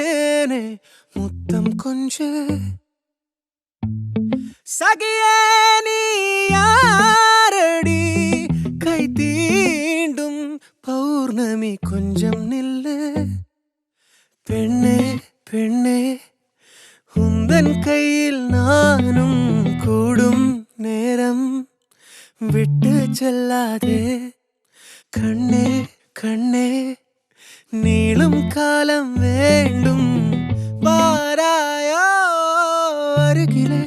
தேனே முத்தம் கொஞ்சு சகியே நீ யாரடி கை தீண்டும் பௌர்ணமி கொஞ்சம் நில்லு பெண்ணே பெண்ணே உந்தன் கையில் நானும் கூடும் நேரம் விட்டு செல்லாதே கண்ணே கண்ணே நீளும் காலம் வேண்டும் பாராயோ அருகிலே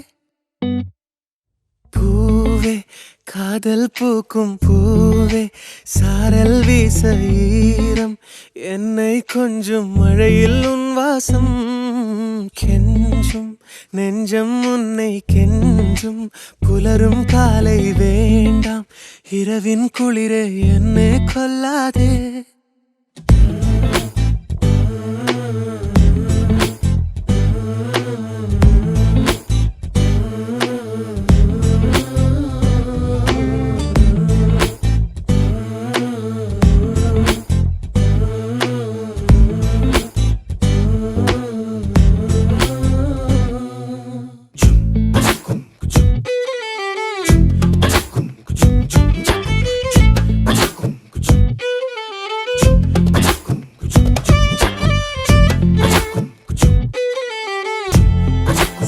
பூவே காதல் பூக்கும் பூவே சாரல் வீச ஈரம் என்னை கொஞ்சம் மழையில் உன் வாசம் கெஞ்சும் நெஞ்சம் உன்னை கெஞ்சும் புலரும் காலை வேண்டாம் இரவின் குளிரே என்னை கொல்லாதே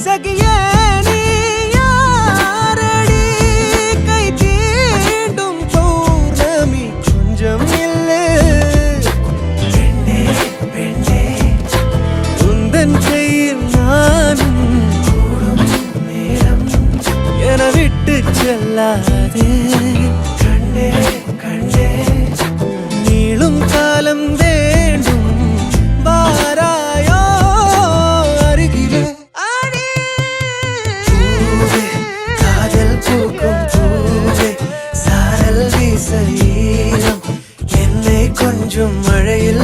சகியே நீ யாரடி கை தீண்டும் பௌர்ணமி கொஞ்சம் இல்லை பெண்ணே பெண்ணே உந்தன் கையில் நானும் கூடும் நேரம் என விட்டு செல்லாதே கண்ணே கண்ணே நீளும் காலம் வேண்டும் வாராயோ அருகிலே சாரல் வீச ஈரம் என்னை கொஞ்சம் மழையில்